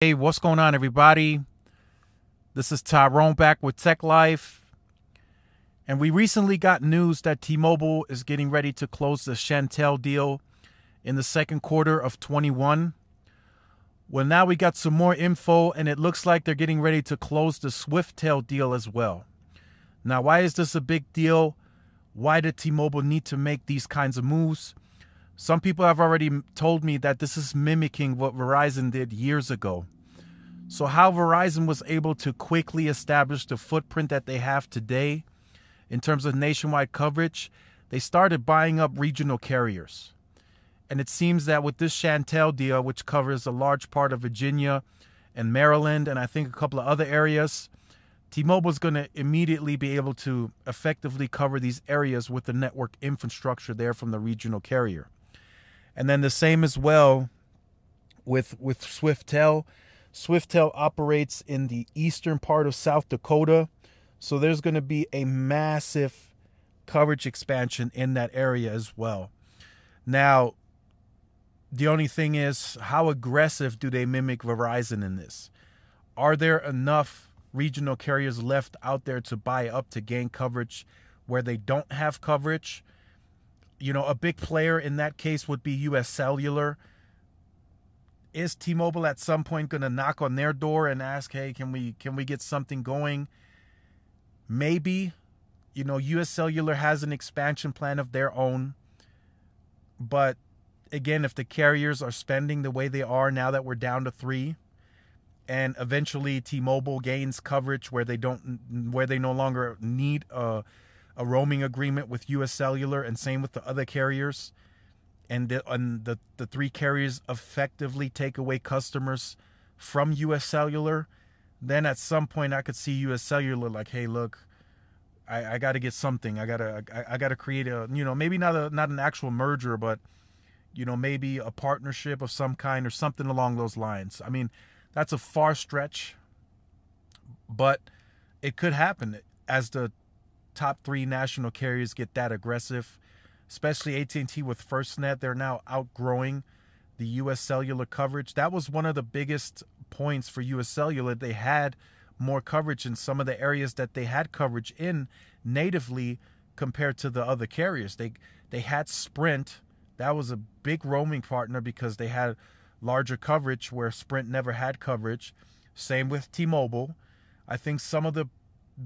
Hey, what's going on, everybody? This is Tyrone back with Tech Life. And we recently got news that T-Mobile is getting ready to close the Chantel deal in the second quarter of 21. Well, now we got some more info, and it looks like they're getting ready to close the Swiftel deal as well. Now, why is this a big deal? Why did T-Mobile need to make these kinds of moves? Some people have already told me that this is mimicking what Verizon did years ago. So how Verizon was able to quickly establish the footprint that they have today in terms of nationwide coverage, they started buying up regional carriers. And it seems that with this Chantel deal, which covers a large part of Virginia and Maryland, and I think a couple of other areas, T-Mobile is going to immediately be able to effectively cover these areas with the network infrastructure there from the regional carrier. And then the same as well with Swiftel. Swiftel operates in the eastern part of South Dakota. So there's going to be a massive coverage expansion in that area as well. Now, the only thing is, how aggressive do they mimic Verizon in this? Are there enough regional carriers left out there to buy up to gain coverage where they don't have coverage? You know, a big player in that case would be US Cellular. Is T-Mobile at some point going to knock on their door and ask, hey, can we get something going? Maybe. You know, US Cellular has an expansion plan of their own. But again, if the carriers are spending the way they are now that we're down to 3, and eventually T-Mobile gains coverage where they no longer need a roaming agreement with US Cellular, and same with the other carriers, and the 3 carriers effectively take away customers from US Cellular, then at some point I could see US Cellular like, hey, look, I got to get something. I gotta create a, you know, maybe not an actual merger, but, you know, maybe a partnership of some kind or something along those lines. I mean, that's a far stretch, but it could happen as the top 3 national carriers get that aggressive, especially AT&T with FirstNet. They're now outgrowing the US Cellular coverage. That was one of the biggest points for US Cellular. They had more coverage in some of the areas that they had coverage in natively compared to the other carriers. They had Sprint. That was a big roaming partner because they had larger coverage where Sprint never had coverage. Same with T-Mobile. I think some of the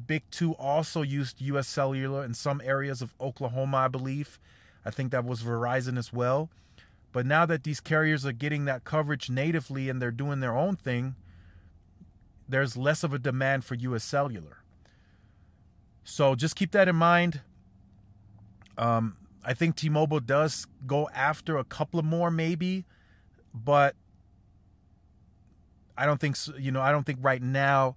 big 2 also used US Cellular in some areas of Oklahoma, I believe. I think that was Verizon as well. But now that these carriers are getting that coverage natively and they're doing their own thing, there's less of a demand for US Cellular. So just keep that in mind. I think T-Mobile does go after a couple of more maybe, but I don't think, I don't think right now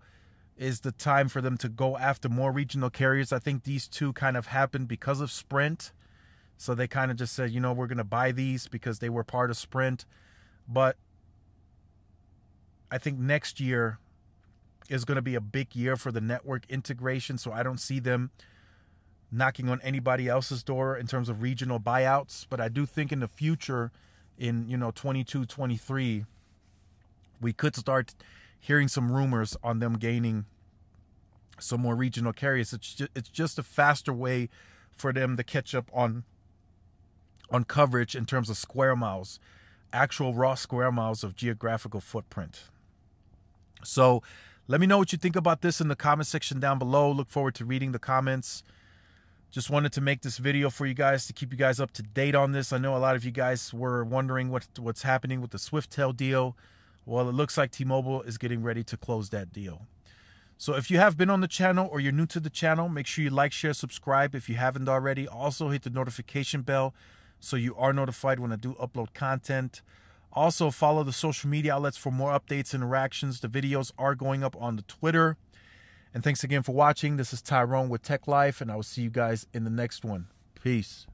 is the time for them to go after more regional carriers. I think these 2 kind of happened because of Sprint. So they kind of just said, you know, we're going to buy these because they were part of Sprint. But I think next year is going to be a big year for the network integration. So I don't see them knocking on anybody else's door in terms of regional buyouts. But I do think in the future, in, 22, 23, we could start hearing some rumors on them gaining some more regional carriers. It's just a faster way for them to catch up on coverage in terms of square miles, actual raw square miles of geographical footprint. So let me know what you think about this in the comment section down below. Look forward to reading the comments. Just wanted to make this video for you guys to keep you guys up to date on this. I know a lot of you guys were wondering what's happening with the Swiftel deal. Well, it looks like T-Mobile is getting ready to close that deal. So if you have been on the channel or you're new to the channel, make sure you like, share, subscribe if you haven't already. Also hit the notification bell so you are notified when I do upload content. Also follow the social media outlets for more updates and interactions. The videos are going up on the Twitter. And thanks again for watching. This is Tyrone with Tech Life, and I will see you guys in the next one. Peace.